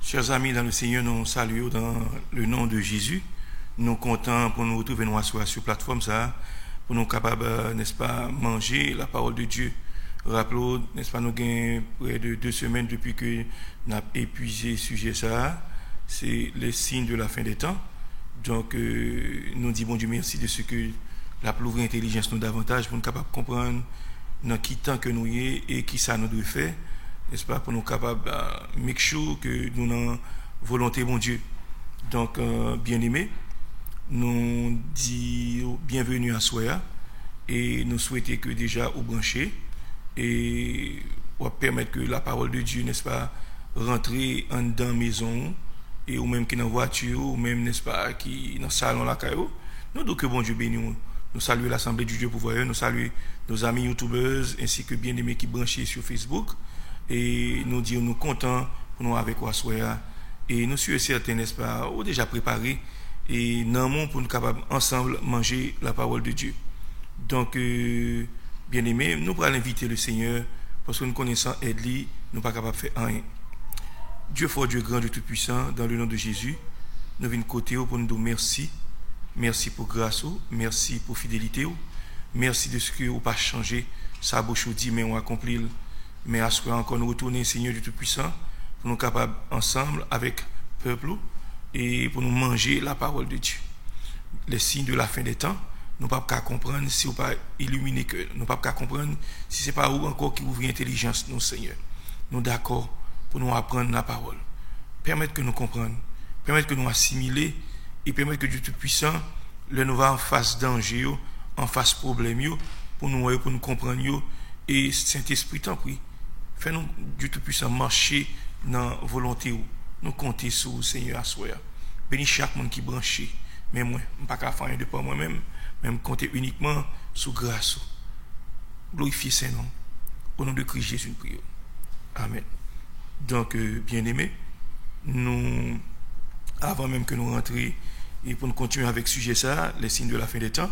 Chers amis dans le Seigneur, nous saluons dans le nom de Jésus. Nous comptons pour nous retrouver nous asseoir sur la plateforme ça, pour nous capables, n'est-ce pas, manger la parole de Dieu. Rappelons, n'est-ce pas, nous avons près de 2 semaines depuis que nous avons épuisé le sujet ça. C'est les signes de la fin des temps. Donc, nous disons, bon Dieu, merci de ce que la plus vraie intelligence nous davantage pour nous capables de comprendre dans qui temps que nous y est et qui ça nous doit faire. N'est-ce pas, pour nous capables de make sure que nous avons volonté, bon Dieu. Donc, bien-aimés, nous disons bienvenue à Soya et nous souhaitons que déjà au brancher et pour permettre que la parole de Dieu, n'est-ce pas, rentre en dans la maison et ou même qui dans la voiture ou même, n'est-ce pas, qui dans le salon la caillou. Nous disons que bon Dieu bénisse. Nous saluons l'Assemblée du Dieu Pouvoyeur, nous saluons nos amis youtubeurs ainsi que bien-aimés qui branchent sur Facebook. Et nous disons nous contents pour nous avec Wassoya et nous sommes certains, n'est-ce pas, ou déjà préparés et non pour nous capables ensemble manger la parole de Dieu. Donc bien aimé, nous pourrons inviter le Seigneur parce que nous connaissons Edli, nous pas capables de faire rien. Dieu fort, Dieu grand, Dieu tout puissant, dans le nom de Jésus, nous venons côté pour nous dire merci, merci pour grâce, merci pour fidélité, merci de ce que vous pas changé, ça a beau dit mais on accomplit. Mais à ce qu'on encore nous retourner, Seigneur du Tout-Puissant, pour nous capables ensemble avec le peuple et pour nous manger la parole de Dieu. Les signes de la fin des temps, nous ne pouvons pas comprendre si nous ne pas illuminer que nous ne pouvons pas comprendre si ce n'est pas où encore qui ouvre l'intelligence, nous, Seigneur. Nous d'accord pour nous apprendre la parole. Permettre que nous comprenions, permettre que nous assimiler et permettre que Dieu Tout-Puissant, le nous va en face danger, en face problème, pour nous comprendre et Saint-Esprit t'en prie. Fais-nous, Dieu Tout-Puissant, marcher dans la volonté où nous comptons sur le Seigneur à soi. Bénis chaque monde qui est branché. Mais moi, je ne peux pas faire rien de par moi-même, mais je compter uniquement sur grâce. Glorifier Saint nom. Au nom de Christ Jésus, nous prions. Amen. Donc, bien-aimés, nous, avant même que nous rentrions, et pour nous continuer avec ce sujet ça, les signes de la fin des temps,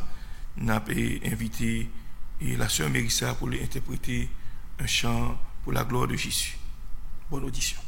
nous avons invité la sœur Mérissa pour lui interpréter un chant pour la gloire de Jésus. Bonne audition.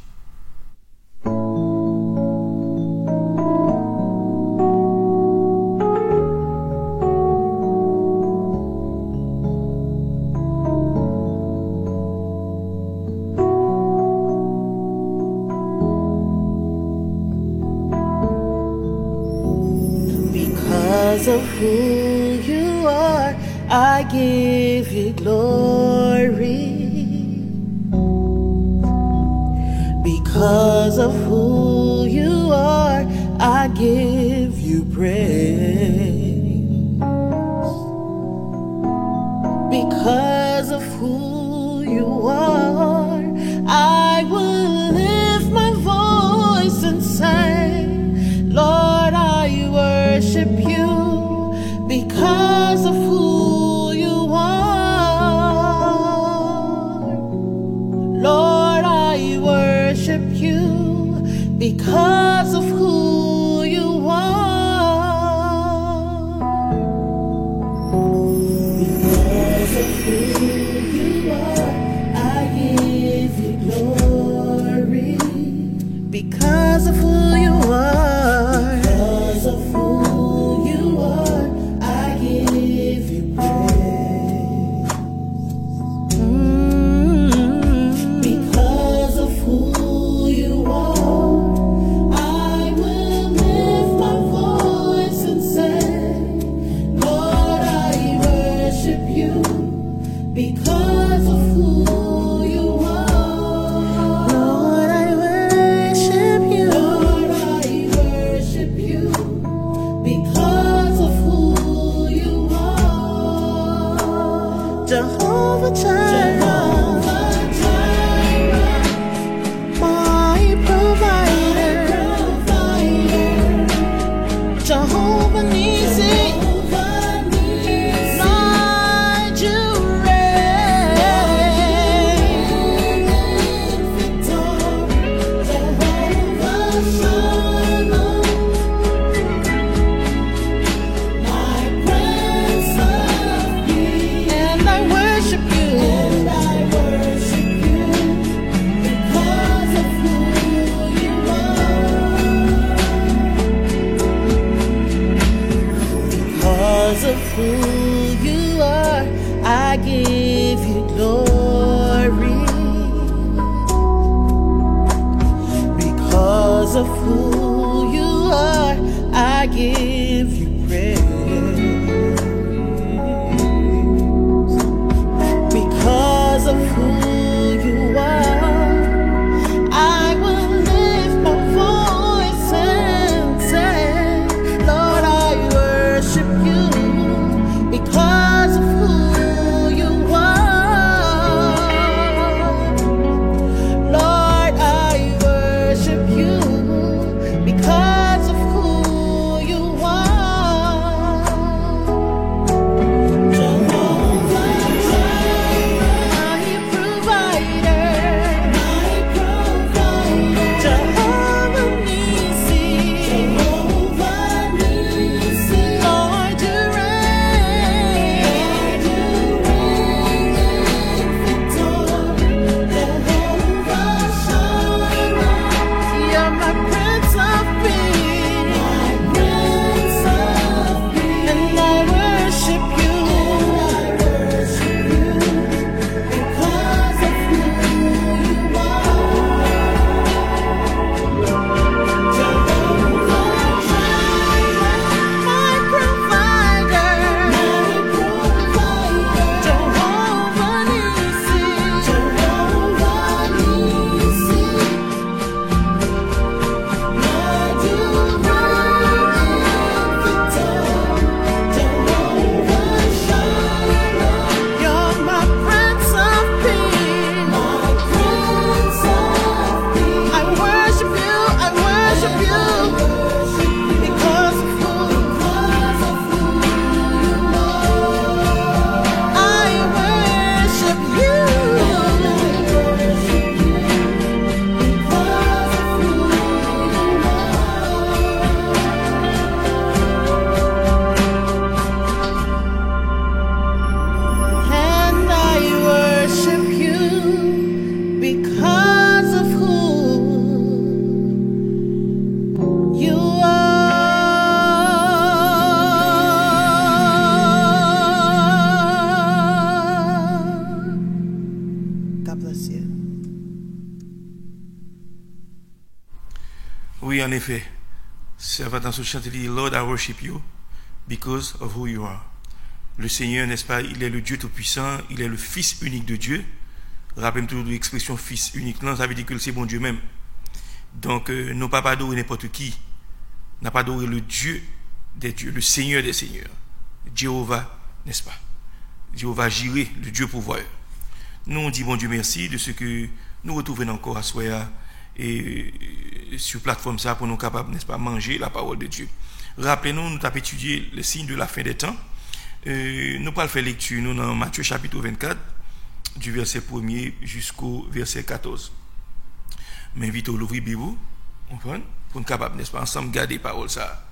Because of who you are, I give you glory. Because of who you are, I give you praise. Because of who you are, I will lift my voice and say, Lord, I worship you because of who you are. Lord, I worship you because of who you are. Because of who Jehovah Jireh, my provider, Jehovah Nissi, Lord, you reign. Jehovah Shalom, my Prince of Peace, and I worship you. Because of who you are. Because of who you are, I give you glory. Because of who you are, I give you praise. Because of who you are, I will lift my voice and say, Lord, I worship you. Because of who you are, Lord, I worship you. Because of who you are. Jehovah Jireh, my provider, Jehovah Nissi, Lord, you reign. Jehovah Shalom, you're my Prince of Peace, and I worship you. Because of who you are. Jehovah Jireh, my provider, Jehovah Nissi, Lord, you Jehovah Shalom, you're my Prince of Peace, I worship you, I worship you. Because of who you are, I worship you. And I worship you because of who you are. God bless you. Oui, en effet. Servant dans ce chant, il dit, Lord, I worship you because of who you are. Le Seigneur, n'est-ce pas, il est le Dieu Tout-Puissant, il est le Fils unique de Dieu. Rappelez-moi toujours l'expression Fils unique. Non, ça veut dire que c'est bon Dieu même. Donc, nous pas adorer n'importe qui. N'a pas adoré le Dieu des dieux, le Seigneur des seigneurs. Jéhovah, n'est-ce pas? Jéhovah Jireh, le Dieu pourvoyeur. Nous, on dit bon Dieu merci de ce que nous retrouvons encore à Soya et sur plateforme ça pour nous capables, n'est-ce pas, manger la parole de Dieu. Rappelez-nous, nous avons étudié le signe de la fin des temps. Nous allons faire lecture nous dans Matthieu chapitre 24 du verset 1er jusqu'au verset 14. M'invite à l'ouvrir Bible, pour nous capables, n'est-ce pas, ensemble garder les paroles ça.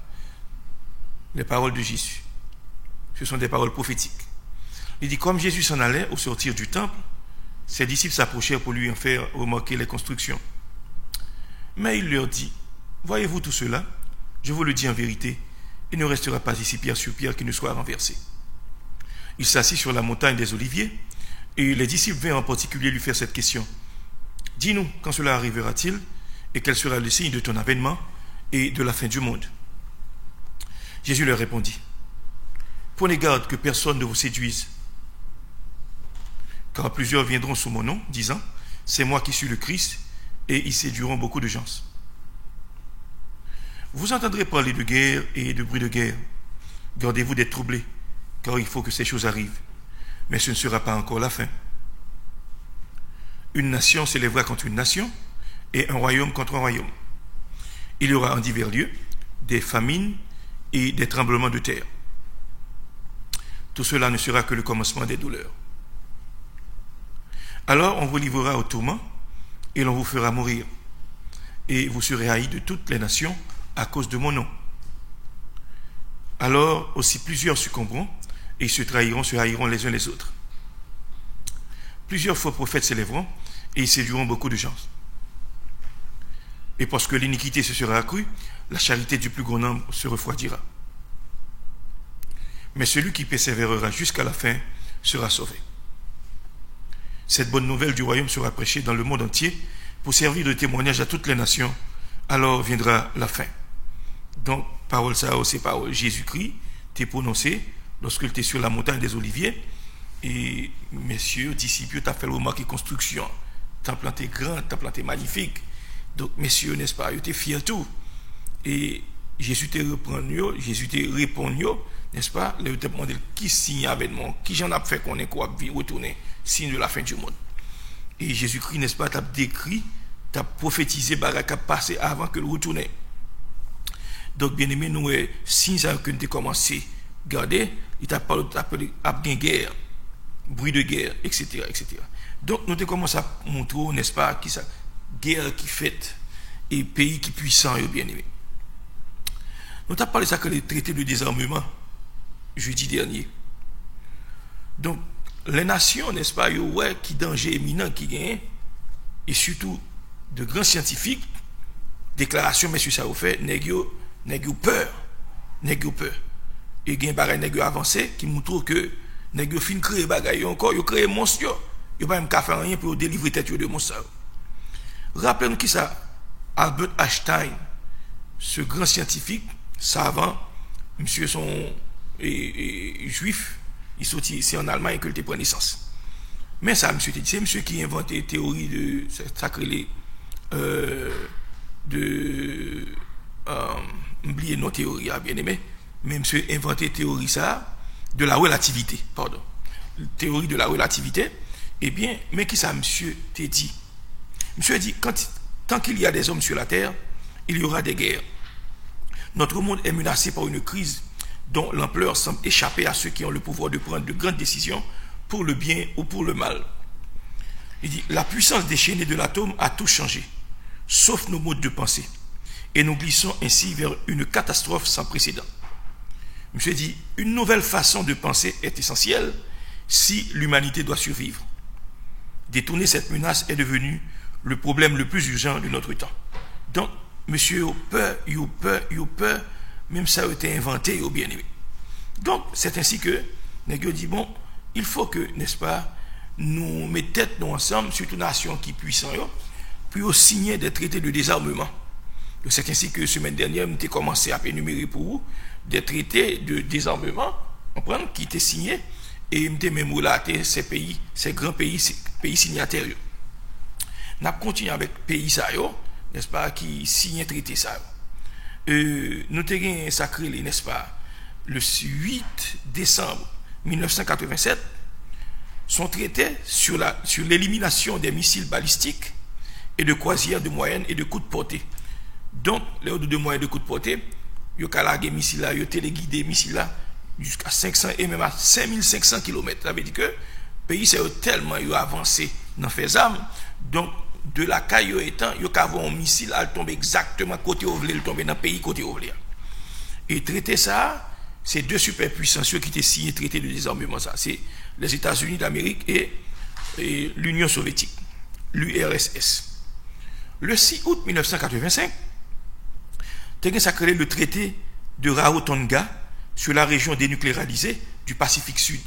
Les paroles de Jésus. Ce sont des paroles prophétiques. Il dit, comme Jésus s'en allait au sortir du temple, ses disciples s'approchèrent pour lui en faire remarquer les constructions. Mais il leur dit, voyez-vous tout cela? Je vous le dis en vérité, il ne restera pas ici pierre sur pierre qui ne soit renversé. Il s'assit sur la montagne des Oliviers, et les disciples vinrent en particulier lui faire cette question. Dis-nous, quand cela arrivera-t-il, et quel sera le signe de ton avènement et de la fin du monde? Jésus leur répondit, prenez garde que personne ne vous séduise, car plusieurs viendront sous mon nom, disant, c'est moi qui suis le Christ, et ils séduiront beaucoup de gens. Vous entendrez parler de guerre et de bruit de guerre. Gardez-vous d'être troublés, car il faut que ces choses arrivent. Mais ce ne sera pas encore la fin. Une nation s'élèvera contre une nation et un royaume contre un royaume. Il y aura en divers lieux des famines et des tremblements de terre. Tout cela ne sera que le commencement des douleurs. Alors on vous livrera au tourment et l'on vous fera mourir. Et vous serez haïs de toutes les nations à cause de mon nom. Alors aussi plusieurs succomberont et ils se haïront les uns les autres. Plusieurs faux prophètes s'élèveront et ils séduiront beaucoup de gens. Et parce que l'iniquité se sera accrue, la charité du plus grand nombre se refroidira. Mais celui qui persévérera jusqu'à la fin sera sauvé. Cette bonne nouvelle du royaume sera prêchée dans le monde entier pour servir de témoignage à toutes les nations. Alors viendra la fin. Donc, parole ça, c'est parole Jésus-Christ, t'es prononcé lorsqu'il était sur la montagne des Oliviers. Et messieurs, disciples, t'as fait le remarque construction. T'as planté grand, t'as planté magnifique. Donc, messieurs, n'est-ce pas, ils étaient fiers tout. Et Jésus te répond, n'est-ce pas, il te demandé qui signe avènement, qui j'en a fait qu'on est quoi, retourner, signe de la fin du monde. Et Jésus-Christ, n'est-ce pas, t'as décrit, t'as prophétisé, baraka passé avant que le retourne. Donc, bien aimé, nous, signe ça que nous avons commencé, regardez, il t'a appelé à guerre, bruit de guerre, etc., etc. Donc, nous avons commencé à montrer, n'est-ce pas, qui ça, guerre qui fait, et pays qui puissant, bien aimé. Nous avons parlé de ça que les traités de désarmement, jeudi dernier. Donc, les nations, n'est-ce pas, qui danger éminent qui gagne, et surtout de grands scientifiques, déclaration, messieurs, ça vous fait, nèg peur. Et il y a un bagage avancé qui montre que nèg fin créer bagage encore, yo créer monstre, yo pas même qu'à faire rien pour délivrer tête de monstre. Rappelez-nous qui ça, Albert Einstein, ce grand scientifique, savant, monsieur son juif, il sortit ici en Allemagne que il pris naissance. Mais ça, monsieur, c'est monsieur qui a inventé la théorie de sacré oubliez nos théories, bien aimé, mais monsieur a inventé la théorie ça, de la relativité, pardon. Théorie de la relativité, eh bien, mais qui ça, monsieur t'a dit? Monsieur a dit, tant qu'il y a des hommes sur la terre, il y aura des guerres. Notre monde est menacé par une crise dont l'ampleur semble échapper à ceux qui ont le pouvoir de prendre de grandes décisions pour le bien ou pour le mal. Il dit, la puissance déchaînée de l'atome a tout changé, sauf nos modes de pensée. Et nous glissons ainsi vers une catastrophe sans précédent. Monsieur dit, une nouvelle façon de penser est essentielle si l'humanité doit survivre. Détourner cette menace est devenu le problème le plus urgent de notre temps. Donc, monsieur, you peur, même ça a été inventé, au bien aimé. Donc, c'est ainsi que, nous dit, bon, il faut que, n'est-ce pas, nous mettons tête nous ensemble, surtout nations qui puissent, puis signer des traités de désarmement. C'est ainsi que, semaine dernière, nous avons commencé à énumérer pour vous des traités de désarmement, qui étaient signés, et nous avons même relaté ces pays, ces grands pays signataires. Nous avons continué avec pays, n'est-ce pas, qui signent un traité ça. Nous avons sacré, n'est-ce pas, le 8 décembre 1987, son traité sur l'élimination des missiles balistiques et de croisières de moyenne et de courte portée. Donc, les hautes de moyenne et de courte portée, il y a largué missiles là, il y a téléguidé missiles là, jusqu'à 500 et même à 5500 km. Ça veut dire que le pays c'est tellement avancé dans les armes, donc de la caille étant, il y a un missile à tomber exactement côté où il tomber dans le pays côté où il. Et traiter ça, c'est deux superpuissances qui étaient signé traité de désarmement ça, c'est les États-Unis d'Amérique et l'Union soviétique, l'URSS. Le 6 août 1985, ça a créé le traité de Rarotonga sur la région dénucléarisée du Pacifique Sud.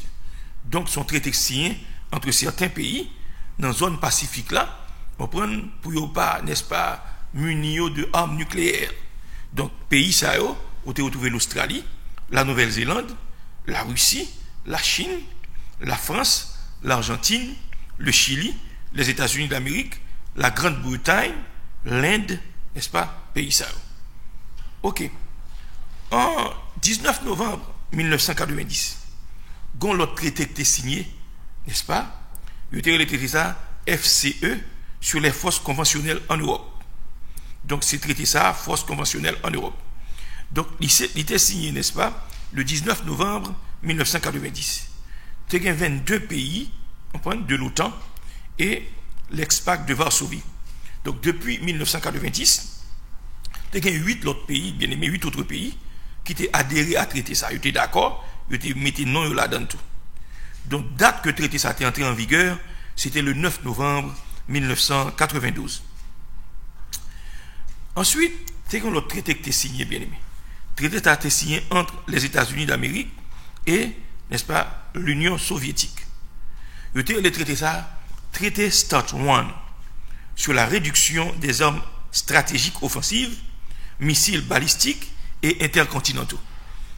Donc, son traité signé entre certains pays dans la zone pacifique là, pour ne pas, n'est-ce pas, munir de armes nucléaires. Donc, pays ça, où tu retrouves l'Australie, la Nouvelle-Zélande, la Russie, la Chine, la France, l'Argentine, le Chili, les États-Unis d'Amérique, la Grande-Bretagne, l'Inde, n'est-ce pas, pays ça. Ok. En 19 novembre 1990, quand l'autre traité était signé n'est-ce pas? Il était le traité ça FCE sur les forces conventionnelles en Europe. Donc c'est traité ça forces conventionnelles en Europe. Donc il était signé, n'est-ce pas, le 19 novembre 1990. Il y a 22 pays de l'OTAN et l'ex-pacte de Varsovie. Donc depuis 1990, il y a 8 autres pays, bien aimé, 8 autres pays qui étaient adhérés à traiter ça. Ils étaient d'accord, ils étaient mis non là-dedans tout. Donc date que le traité ça a été entré en vigueur, c'était le 9 novembre 1992. Ensuite, c'est quand le traité qui était signé, bien aimé. Le traité a été signé entre les États-Unis d'Amérique et, n'est-ce pas, l'Union soviétique. Le traité ça, traité START 1 sur la réduction des armes stratégiques offensives, missiles balistiques et intercontinentaux.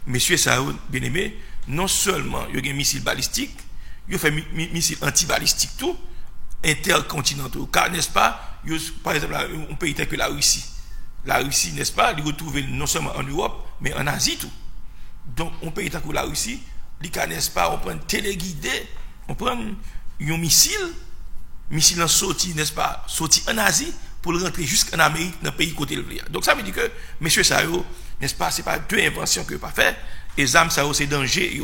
Messieurs Saoud, bien aimé, non seulement il y a des missiles balistiques, il y a fait missiles antibalistiques tout, intercontinentaux. Car, n'est-ce pas, par exemple, un pays tel que la Russie. La Russie, n'est-ce pas, il retrouve non seulement en Europe, mais en Asie tout. Donc, un pays tel que la Russie, n'est-ce pas, on prend un téléguidé, on prend un missile en sorti, n'est-ce pas, sorti en Asie pour le rentrer jusqu'en Amérique, dans le pays côté le vlia. Donc, ça veut dire que, messieurs Sao, n'est-ce pas, c'est pas deux inventions que pas fait, et les armes Sao, c'est danger.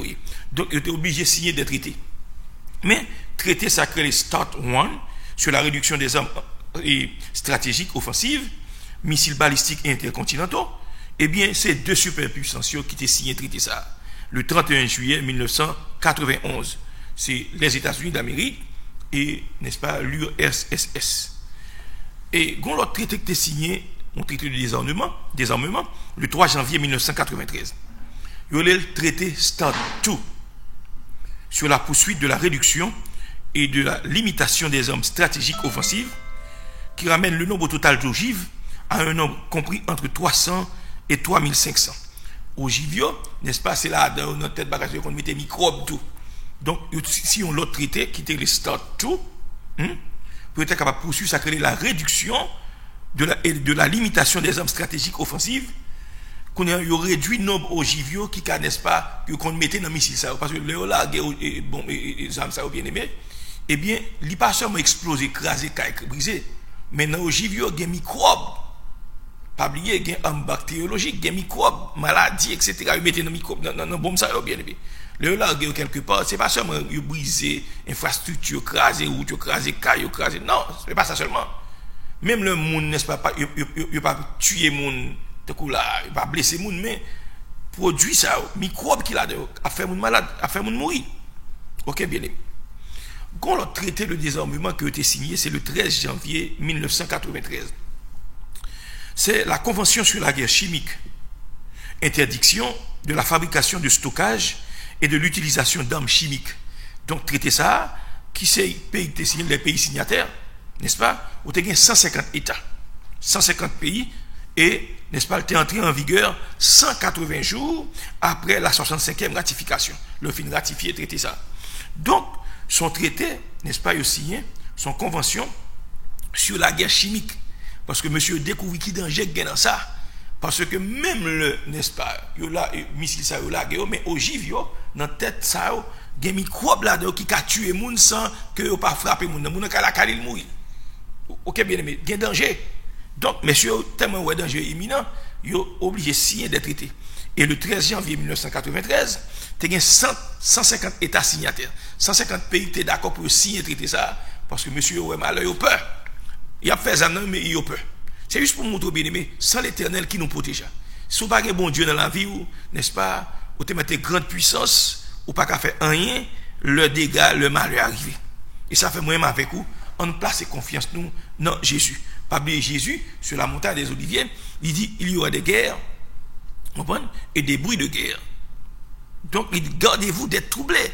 Donc, ils étaient obligés de signer des traités. Mais, traité sacré les START 1 sur la réduction des armes stratégiques offensives, missiles balistiques et intercontinentaux, eh bien, c'est deux superpuissances qui étaient signé traité ça le 31 juillet 1991. C'est les États-Unis d'Amérique et, n'est-ce pas, l'URSS. Et quand l'autre traité qui était signé, un traité de désarmement, le 3 janvier 1993. Il y a le traité START 2 sur la poursuite de la réduction et de la limitation des armes stratégiques offensives qui ramène le nombre total d'ogives à un nombre compris entre 300 et 3500. Ogives, n'est-ce pas, c'est là dans notre tête bagage qu'on mettait microbes tout. Donc, si on l'autre traité qui était le START 2, pour être capable de poursuivre, ça crée la réduction de la limitation des armes stratégiques offensives qu'on a réduit le nombre ogives qui, n'est-ce pas, qu'on mettait dans le missile ça. Parce que là, les armes ça bien aimé, eh bien, il n'a pas seulement explosé, écrasé, brisé, mais dans l'ogive, il y a des microbes. Pas oublier, il y a des armes bactériologiques, des microbes, maladies, etc. Ils mettent dans microbes, dans la bombe ça, bien aimé. Le là, quelque part, c'est pas seulement briser infrastructure, écraser route, écraser caille, écraser. Non, c'est pas ça seulement. Même le monde, n'est-ce pas, il pas tuer le monde, il pas blesser le monde, mais produit ça, microbe qu'il a, a fait le monde malade, a fait le monde mourir. Ok, bien aimé. Quand le traité de désarmement qui a été signé, c'est le 13 janvier 1993. C'est la Convention sur la guerre chimique. Interdiction de la fabrication, de stockage et de l'utilisation d'armes chimiques. Donc, traité ça, qui c'est les pays signataires, n'est-ce pas? Où il y a 150 États, 150 pays, et, n'est-ce pas, il est entré en vigueur 180 jours après la 65e ratification. Le fin ratifié, traité ça. Donc, son traité, n'est-ce pas, il a signé son convention sur la guerre chimique. Parce que monsieur découvrit qui danger dans ça. Parce que même le, n'est-ce pas, il y a missile ça, il y a mais ogive, dans la tête ça, il y a des microbes là qui a tué les gens sans que ne pas frapper les gens. Les gens qui ont mourir. Ok, bien aimé, il y a danger. Donc, monsieur, tellement il y a danger imminent, il est obligé de signer des traités. Et le 13 janvier 1993, il y a 150 États signataires. 150 pays étaient d'accord pour signer traité ça. Parce que monsieur, il a peur. Il a fait ça, mais il a peur. C'est juste pour montrer, bien aimé, sans l'Éternel qui nous protège. Si vous n'avez pas un bon Dieu dans la vie, n'est-ce pas, vous avez une grande puissance, ou pas qu'à faire rien, le dégât, le mal est arrivé. Et ça fait moi-même avec vous, on place confiance nous dans Jésus. Pas oublier Jésus, sur la montagne des Oliviers, il dit, il y aura des guerres, et des bruits de guerre. Donc, il dit, gardez-vous d'être troublés.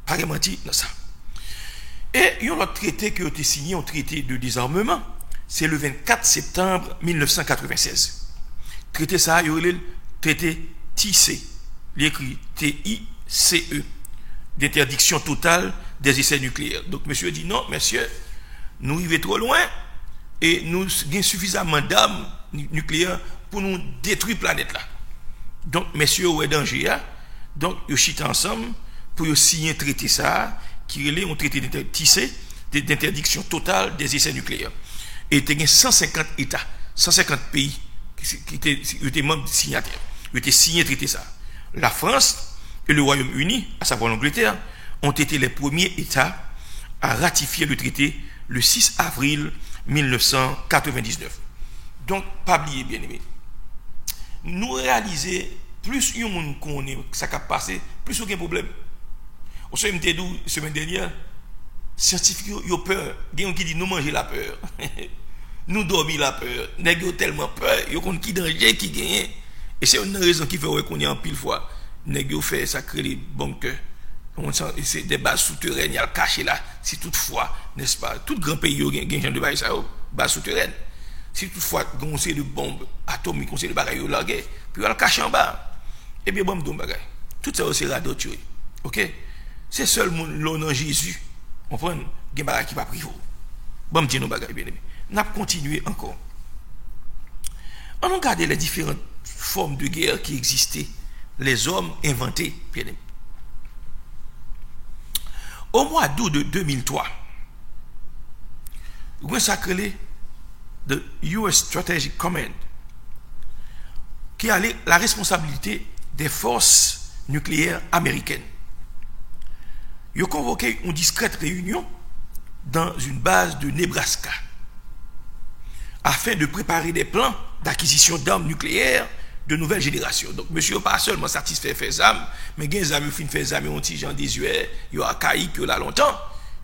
Pas menti dans ça. Et il y a un autre traité qui a été signé, un traité de désarmement. C'est le 24 septembre 1996. Traité ça, il y a le traité TICE. Il écrit T-I-C-E. D'interdiction totale des essais nucléaires. Donc, monsieur dit non, monsieur, nous arrivons trop loin et nous avons suffisamment d'armes nucléaires pour nous détruire la planète là. Donc, messieurs, où est danger? Donc, ils chient ensemble pour signer un traité ça qui relait un traité d'interdiction totale des essais nucléaires. Et il y a 150 États, 150 pays qui étaient membres signataires. Ils étaient signés traité ça. La France et le Royaume-Uni, à savoir l'Angleterre, ont été les premiers États à ratifier le traité le 6 avril 1999. Donc, pas oublier, bien aimé. Nous réaliser, plus il y a monde connaît ça qui a passé, plus il y a un problème. Au sein de la semaine dernière, scientifiques ont peur. Il y a qui dit nous manger la peur. Nous dormir la peur. Nous avons tellement peur. Ils ont qui danger qui gagne. Et c'est une raison qui fait qu'on y a en pile fois. Nous avons fait ça créer les bunkers. C'est des bases souterraines, il y a caché là. Si toutefois, n'est-ce pas, tout grand pays a un genre de base souterraine. Si toutefois, on sait de bombes atomiques, on sait de bagailles larguées, puis on le cache en bas. Et bien, bon, bagaille. Tout ça, c'est radot. Ok? C'est seul l'on en Jésus. On prend des bagailles qui va priver. Bon, dis nos bagailles, bien aimé. On a continué encore. On a regardé les différentes formes de guerre qui existaient. Les hommes inventés, bien aimé. Au mois d'août de 2003, on a sacré de US Strategic Command, qui a la responsabilité des forces nucléaires américaines. Ils ont convoqué une discrète réunion dans une base de Nebraska afin de préparer des plans d'acquisition d'armes nucléaires de nouvelle génération. Donc, monsieur pas seulement satisfait de faire des armes, mais il y a des amis qui font des armes, ont des gens désuets, il y a caïd qui là longtemps.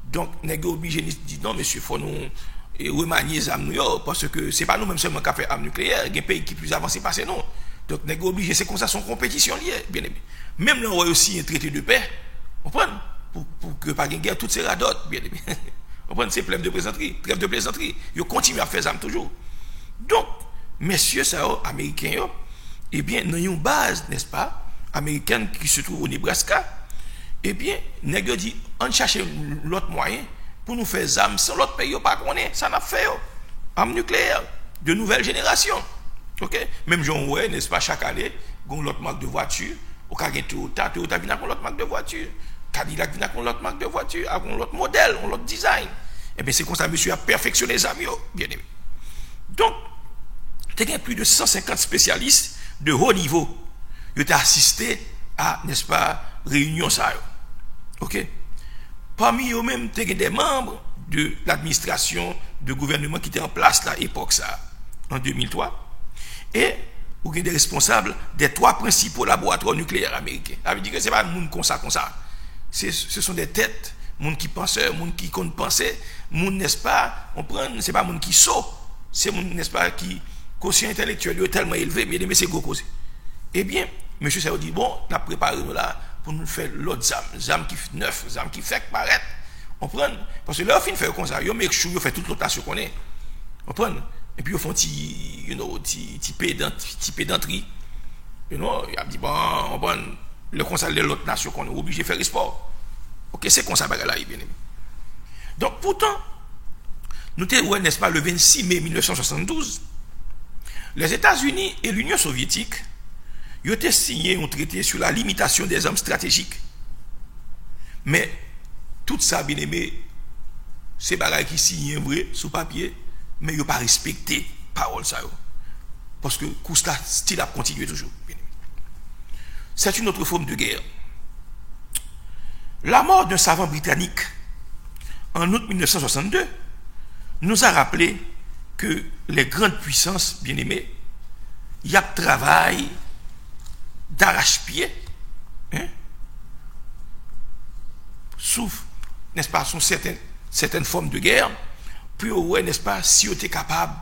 Donc, nous sommes obligés de dire non, monsieur, il faut nous remanier les armes, parce que ce n'est pas nous-mêmes seulement qui faisons des armes nucléaires, il y a des pays qui sont plus avancés que nous. Donc, nous sommes obligés, c'est comme ça, son compétition liée, bien aimé. Même là, on a aussi un traité de paix, pour que pas de guerre, toutes ces radotes, bien aimé. On prend ces trêves de plaisanterie, ils continuent à faire des armes toujours. Donc, messieurs, ça, américains, eh bien, nous avons une base, n'est-ce pas, américaine qui se trouve au Nebraska. Eh bien, nous avons dit, on cherche l'autre moyen pour nous faire des armes sans l'autre pays, pas connaître, ça n'a fait, armes nucléaires de nouvelle génération. Ok? Même Jean ouais, n'est-ce pas, chaque année, on a l'autre marque de voiture, au cas où Toyota vient avec l'autre marque de voiture, Cadillac vient avec l'autre marque de voiture, avec l'autre modèle, l'autre design. Eh bien, c'est comme ça, monsieur a perfectionné les armes, bien aimé. Donc, il y a plus de 150 spécialistes de haut niveau. Ils ont assisté à, n'est-ce pas, réunion ça. Ok? Parmi eux même, il y a des membres de l'administration de gouvernement qui était en place à l'époque ça, en 2003. Et il y a des responsables des 3 principaux laboratoires nucléaires américains. Ça veut dire que ce n'est pas un monde comme ça. Ce sont des têtes, monde qui pensent, monde qui compte penser, monde, n'est-ce pas, on prend, c'est pas monde qui saut, c'est monde, n'est-ce pas, qui quotient intellectuel est tellement élevé, mais c'est gros causé. Eh bien, monsieur ça dit, bon, on a préparé nous là pour nous faire l'autre zam qui fait neuf, zam qui fait paraître. On prend, parce que leur fin fait comme ça, ils make sure, ils fait toute l'autre nation qu'on est. On prend, et puis ils font petit pédanterie. Il a dit, bon, on prend le conseil de l'autre nation qu'on est obligé de faire sport. Ok, c'est comme ça, là, bien aimé. Donc, pourtant, nous étions, n'est-ce pas, le 26 mai 1972, les États-Unis et l'Union soviétique ils ont signé un traité sur la limitation des armes stratégiques. Mais tout ça, bien aimé, c'est bagaille qui signent vrai sous papier, mais ils n'ont pas respecté parole ça. Parce que Kousta style a continué toujours. C'est une autre forme de guerre. La mort d'un savant britannique en août 1962 nous a rappelé que les grandes puissances, bien aimées, il y a travail d'arrache-pied, sauf, n'est-ce pas, sont certaines formes de guerre, puis, ouais, n'est-ce pas, si on est capable,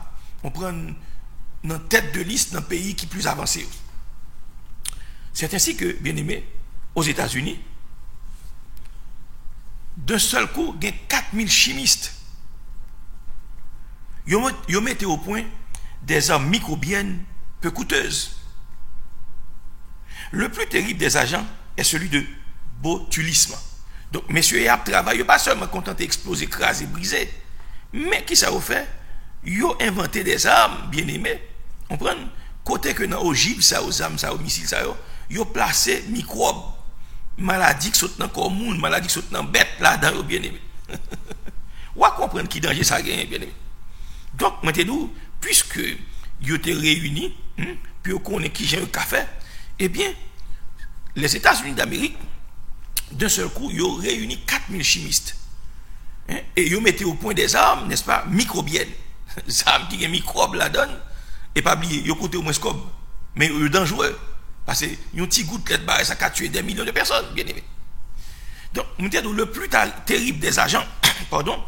on prend une tête de liste d'un pays qui est plus avancé. C'est ainsi que, bien aimé, aux États-Unis, d'un seul coup, il y a 4000 chimistes. Ils mettent au point des armes microbiennes peu coûteuses. Le plus terrible des agents est celui de botulisme. Donc, messieurs, ils travaillent pas seulement contentés d'exploser, écraser, briser, mais qui ça a fait? Ils ont inventé des armes, bien aimées. On prend côté que dans l'ogive, ça, aux armes, ça, aux missiles, ça, ils ont placé microbes maladie qui saute dans corps monde, maladie qui saute dans bête là dans bien aimé. Ou à comprendre qui danger ça gagne bien aimé. Donc maintenant puisque ils étaient réunis, puis on connaît qui j'ai un café, eh bien les États-Unis d'Amérique d'un seul coup, ils ont réuni 4000 chimistes. Et ils ont mis au point des armes, n'est-ce pas, microbiennes. Des armes qui ont microbes là-dedans. Et pas oublier, ils ont coûté au moins scope. Mais ils sont dangereux. Parce qu'ils ont un petit gouttelette barré, ça a tué des millions de personnes, bien aimé. Donc, le plus terrible des agents, pardon,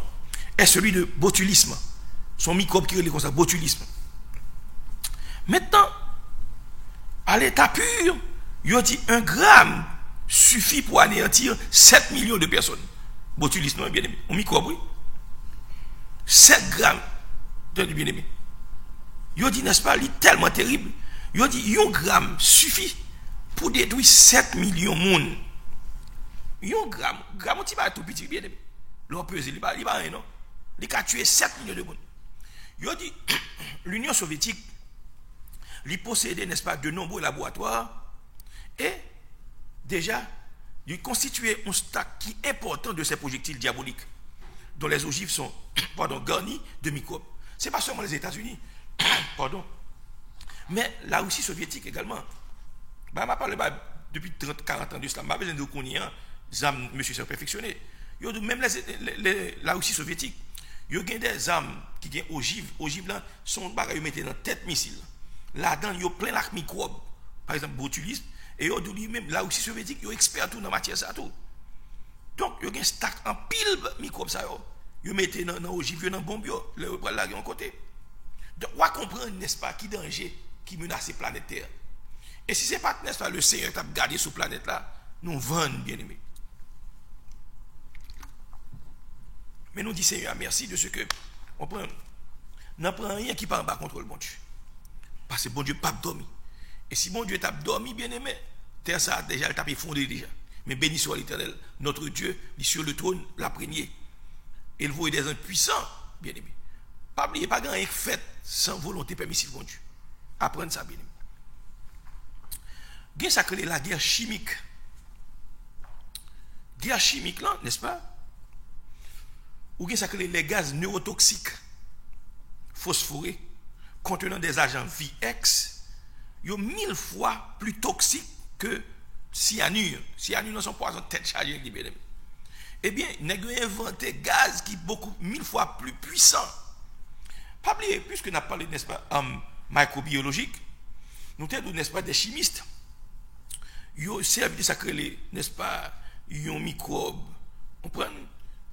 est celui de botulisme. Son microbe qui est comme ça, botulisme. Maintenant, à l'état pur, ils ont dit 1 gramme suffit pour anéantir 7 millions de personnes. Botulisme, bien aimé. Un microbe, oui. 7 grammes de bien aimé. Ils ont dit, n'est-ce pas, il est tellement terrible. Ils ont dit, 1 gramme suffit pour détruire 7 millions de monde. 1 gramme, tu vas tout petit, bien aimé. L'on peut, il va rien, non. Il a tué 7 millions de monde. Ils ont dit, l'Union soviétique, il possédait, n'est-ce pas, de nombreux laboratoires et déjà, il constituait un stock qui est important de ces projectiles diaboliques, dont les ogives sont garnis de microbes. Ce n'est pas seulement les États-Unis, mais la Russie soviétique également. Je parle depuis 30-40 ans de cela. Je besoin de connaître, monsieur, c'est perfectionné. Même la Russie soviétique, il y a des armes qui ont ogives. Ogives là, sont bagages mettent dans la tête missile. Là-dedans, il y a plein de microbes. Par exemple, botulisme. Et ils ont dit même, là aussi soviétique, ils sont experts dans la matière ça tout. Donc, ils ont un stack en pile microbes ça. Ils mettent dans l'ogive, dans la bombe, ils ont là de côté. Donc, on va comprendre, n'est-ce pas, qui danger, qui menace la planète Terre. Et si ce n'est pas, n'est-ce pas, le Seigneur qui a gardé sur la planète là, nous vendons, bien aimés. Mais nous disons, Seigneur, merci de ce que on n'apprend rien qui part en bas contre le bon Dieu. Parce que bon Dieu n'a pas dormi. Et si bon Dieu t'a dormi, bien aimé, terre ça déjà, elle t'a effondré déjà. Mais béni soit l'Éternel, notre Dieu, il est sur le trône, l'a prégné. Et il voit des hommes puissants, bien aimé. Pas oublier, pas grand fait sans volonté permissive, bon Dieu. Apprendre ça, bien aimé. Bien ça que la guerre chimique. Guerre chimique, là, n'est-ce pas? Ou bien ça que les gaz neurotoxiques, phosphorés, contenant des agents VX, ils sont 1000 fois plus toxiques que cyanure. Cyanure dans son poison tête chargée avec des bien. Eh bien, ils ont inventé gaz qui est beaucoup 1000 fois plus puissant. Pas oublier, puisque nous avons parlé, n'est-ce pas, microbiologique, nous avons, n'est-ce pas, des chimistes. Ils ont servi de sacrer, n'est-ce pas, ils ont microbes,